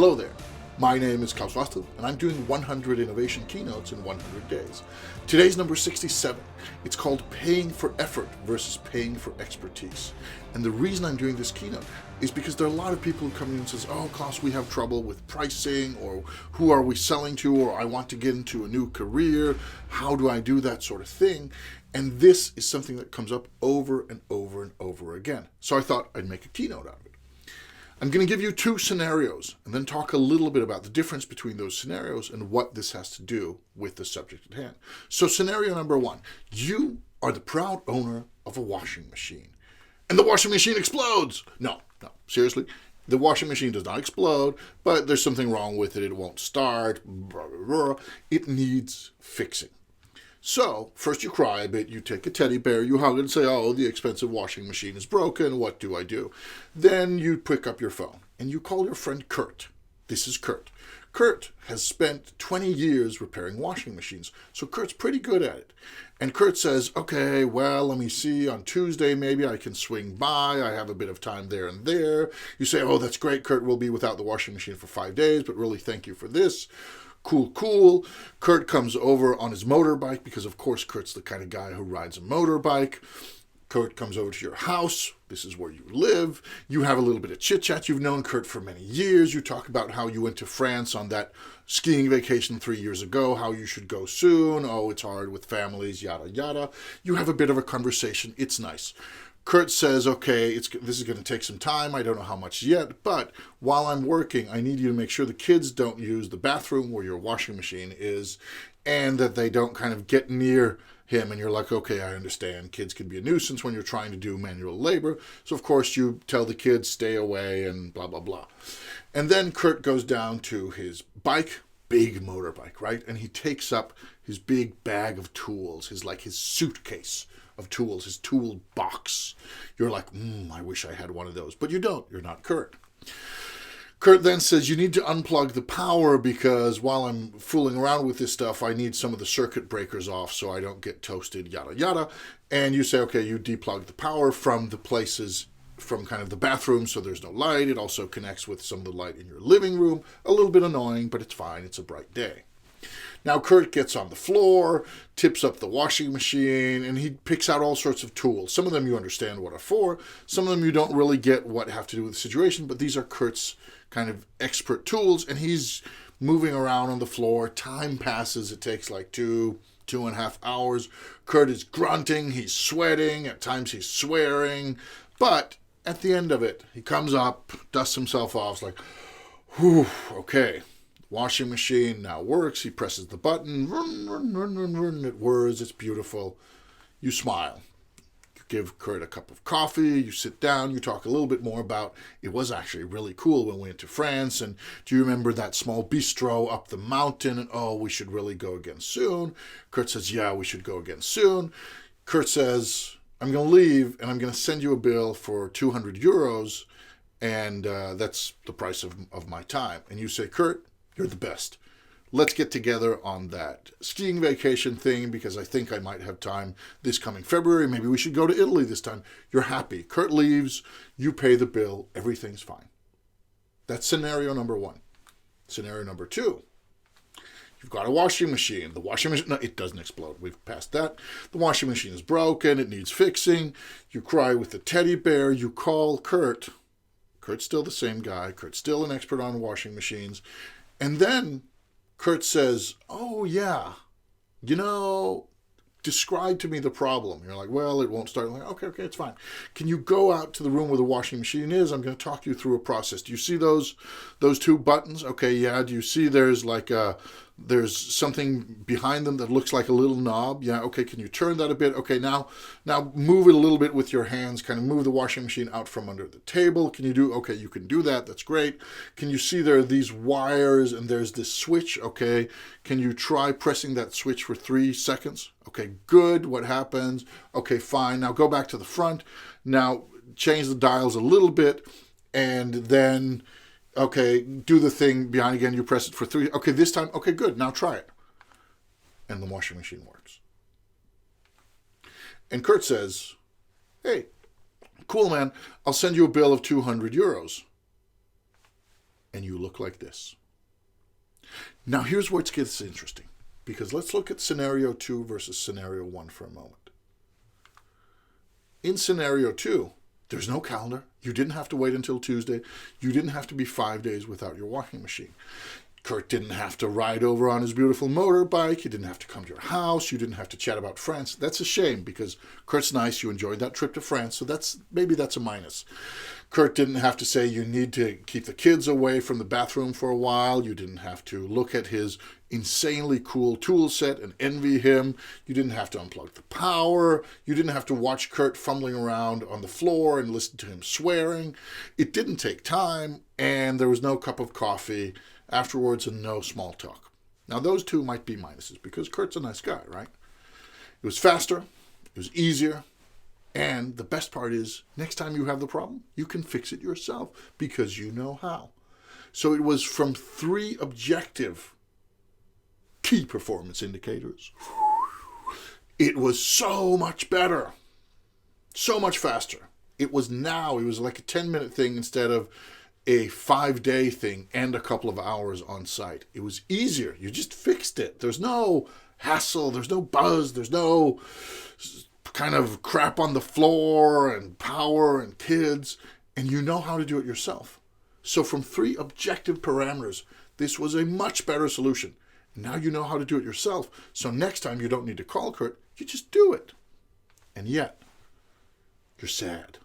Hello there. My name is Klaus Wastel, and I'm doing 100 innovation keynotes in 100 days. Today's number 67. It's called Paying for Effort versus Paying for Expertise. And the reason I'm doing this keynote is because there are a lot of people who come in and says, oh, Klaus, we have trouble with pricing, or who are we selling to, or I want to get into a new career. How do I do that sort of thing? And this is something that comes up over and over and over again. So I thought I'd make a keynote out of it. I'm going to give you two scenarios and then talk a little bit about the difference between those scenarios and what this has to do with the subject at hand. So scenario number one, you are the proud owner of a washing machine and the washing machine explodes. No, seriously. The washing machine does not explode, but there's something wrong with it. It won't start. Blah, blah, blah. It needs fixing. So, first you cry a bit, you take a teddy bear, you hug it and say, oh, the expensive washing machine is broken, what do I do? Then you pick up your phone and you call your friend Kurt. This is Kurt. Kurt has spent 20 years repairing washing machines, so Kurt's pretty good at it. And Kurt says, okay, well, let me see, on Tuesday maybe I can swing by, I have a bit of time there and there. You say, oh, that's great, Kurt, we'll be without the washing machine for 5 days, but really thank you for this. Cool. Kurt comes over on his motorbike because, of course, Kurt's the kind of guy who rides a motorbike. Kurt comes over to your house. This is where you live. You have a little bit of chit-chat. You've known Kurt for many years. You talk about how you went to France on that skiing vacation 3 years ago, how you should go soon. Oh, it's hard with families, yada, yada. You have a bit of a conversation. It's nice. Kurt says, okay, this is going to take some time. I don't know how much yet, but while I'm working, I need you to make sure the kids don't use the bathroom where your washing machine is and that they don't kind of get near him. And you're like, okay, I understand. Kids can be a nuisance when you're trying to do manual labor. So, of course, you tell the kids, stay away and blah, blah, blah. And then Kurt goes down to his bike, big motorbike, right? And he takes up his big bag of tools, his suitcase of tools, his tool box. You're like, I wish I had one of those. But you don't. You're not Kurt. Kurt then says, you need to unplug the power because while I'm fooling around with this stuff, I need some of the circuit breakers off so I don't get toasted, yada, yada. And you say, okay, you deplug the power from the places, from kind of the bathroom so there's no light. It also connects with some of the light in your living room. A little bit annoying, but it's fine. It's a bright day. Now Kurt gets on the floor, tips up the washing machine, and he picks out all sorts of tools. Some of them you understand what are for. Some of them you don't really get what have to do with the situation, but these are Kurt's kind of expert tools, and he's moving around on the floor. Time passes. It takes like 2.5 hours. Kurt is grunting. He's sweating. At times he's swearing. But at the end of it, he comes up, dusts himself off. It's like, whew, okay. Washing machine now works. He presses the button. It whirs. It's beautiful. You smile. You give Kurt a cup of coffee. You sit down. You talk a little bit more about it was actually really cool when we went to France. And do you remember that small bistro up the mountain? And oh, we should really go again soon. Kurt says, yeah, we should go again soon. Kurt says, I'm going to leave and I'm going to send you a bill for 200 euros. And that's the price of my time. And you say, Kurt, you're the best. Let's get together on that skiing vacation thing because I think I might have time this coming February. Maybe we should go to Italy this time. You're happy. Kurt leaves. You pay the bill. Everything's fine. That's scenario number one. Scenario number two. You've got a washing machine. The washing machine, no, it doesn't explode. We've passed that. The washing machine is broken. It needs fixing. You cry with the teddy bear. You call Kurt. Kurt's still the same guy. Kurt's still an expert on washing machines. And then Kurt says, oh, yeah, describe to me the problem. You're like, well, it won't start. I'm like, okay, it's fine. Can you go out to the room where the washing machine is? I'm going to talk you through a process. Do you see those two buttons? Okay, yeah. Do you see there's there's something behind them that looks like a little knob? Yeah, okay, can you turn that a bit? Okay, now move it a little bit with your hands, kind of move the washing machine out from under the table. Can you do, okay, you can do that, that's great. Can you see there are these wires and there's this switch? Okay, can you try pressing that switch for 3 seconds? Okay, good, what happens? Okay, fine, now go back to the front. Now change the dials a little bit and then okay, do the thing behind again. You press it for 3. Okay, this time. Okay, good. Now try it. And the washing machine works. And Kurt says, hey, cool, man. I'll send you a bill of 200 euros. and you look like this. Now here's where it gets interesting, because let's look at scenario 2 versus scenario 1 for a moment. In scenario 2, there's no calendar. You didn't have to wait until Tuesday. You didn't have to be 5 days without your washing machine. Kurt didn't have to ride over on his beautiful motorbike. You didn't have to come to your house. You didn't have to chat about France. That's a shame, because Kurt's nice. You enjoyed that trip to France, so maybe that's a minus. Kurt didn't have to say you need to keep the kids away from the bathroom for a while. You didn't have to look at his insanely cool tool set and envy him. You didn't have to unplug the power. You didn't have to watch Kurt fumbling around on the floor and listen to him swearing. It didn't take time, and there was no cup of coffee afterwards and no small talk. Now those two might be minuses, because Kurt's a nice guy, right? It was faster, it was easier, and the best part is, next time you have the problem, you can fix it yourself because you know how. So it was from 3 objective key performance indicators. It was so much better, so much faster. It was like a 10-minute thing instead of a 5-day thing and a couple of hours on site. It was easier. You just fixed it. There's no hassle. There's no buzz. There's no kind of crap on the floor and power and kids. And you know how to do it yourself. So from 3 objective parameters, this was a much better solution. Now you know how to do it yourself. So next time you don't need to call Kurt. You just do it. And yet, you're sad.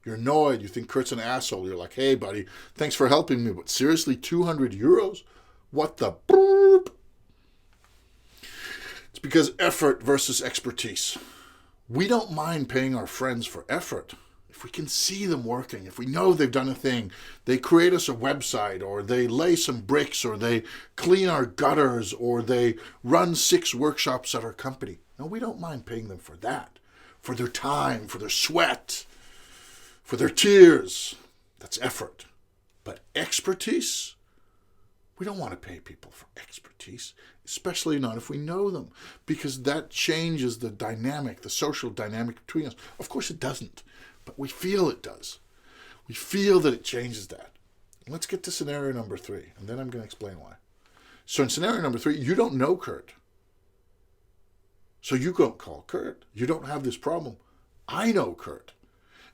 You're annoyed. You think Kurt's an asshole. You're like, hey, buddy, thanks for helping me. But seriously, 200 euros? What the boop? It's because effort versus expertise. We don't mind paying our friends for effort. If we can see them working, if we know they've done a thing, they create us a website, or they lay some bricks, or they clean our gutters, or they run 6 workshops at our company. No, we don't mind paying them for that, for their time, for their sweat, for their tears. That's effort. But expertise? We don't want to pay people for expertise, especially not if we know them, because that changes the dynamic, the social dynamic between us. Of course it doesn't, but we feel it does. We feel that it changes that. Let's get to scenario number 3, and then I'm going to explain why. So in scenario number 3, you don't know Kurt. So you don't call Kurt. You don't have this problem. I know Kurt.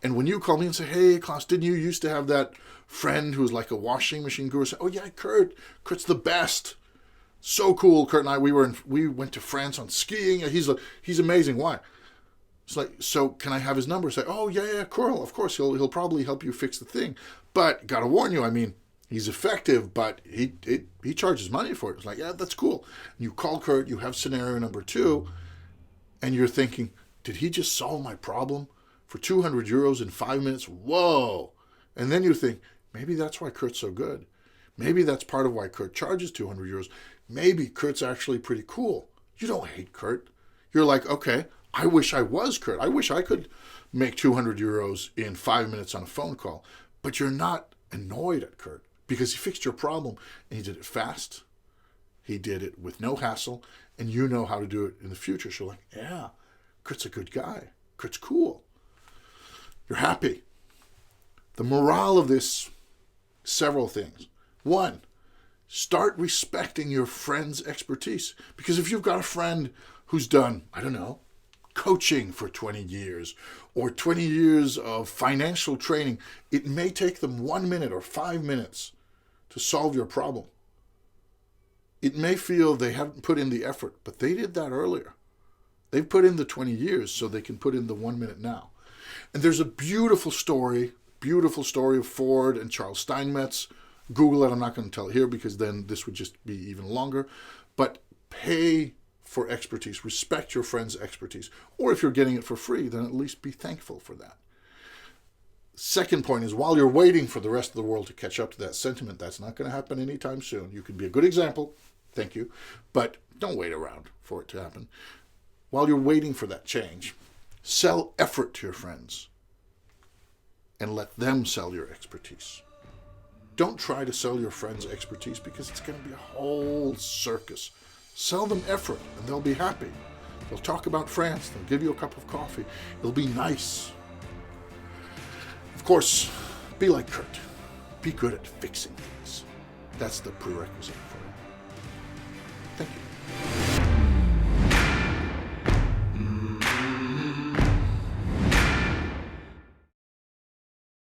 And when you call me and say, hey, Klaus, didn't you used to have that friend who was like a washing machine guru? Say, oh, yeah, Kurt. Kurt's the best. So cool. Kurt and I, we went to France on skiing. He's amazing. Why? It's like, so can I have his number? Say, oh, yeah, cool. Of course, he'll probably help you fix the thing. But got to warn you, I mean, he's effective, but he charges money for it. It's like, yeah, that's cool. And you call Kurt, you have scenario number 2, and you're thinking, did he just solve my problem? For 200 euros in 5 minutes? Whoa! And then you think, maybe that's why Kurt's so good. Maybe that's part of why Kurt charges 200 euros. Maybe Kurt's actually pretty cool. You don't hate Kurt. You're like, okay, I wish I was Kurt. I wish I could make 200 euros in 5 minutes on a phone call. But you're not annoyed at Kurt because he fixed your problem and he did it fast. He did it with no hassle, and you know how to do it in the future. So you're like, yeah, Kurt's a good guy. Kurt's cool. You're happy. The morale of this, several things. 1, start respecting your friend's expertise. Because if you've got a friend who's done, I don't know, coaching for 20 years or 20 years of financial training, it may take them 1 minute or 5 minutes to solve your problem. It may feel they haven't put in the effort, but they did that earlier. They've put in the 20 years so they can put in the 1 minute now. And there's a beautiful story of Ford and Charles Steinmetz. Google it. I'm not going to tell it here because then this would just be even longer. But pay for expertise. Respect your friend's expertise. Or if you're getting it for free, then at least be thankful for that. Second point is, while you're waiting for the rest of the world to catch up to that sentiment, that's not going to happen anytime soon. You can be a good example. Thank you. But don't wait around for it to happen. While you're waiting for that change, sell effort to your friends and let them sell your expertise. Don't try to sell your friends expertise because it's going to be a whole circus. Sell them effort and they'll be happy. They'll talk about France. They'll give you a cup of coffee. It'll be nice. Of course, be like Kurt. Be good at fixing things. That's the prerequisite for it. Thank you.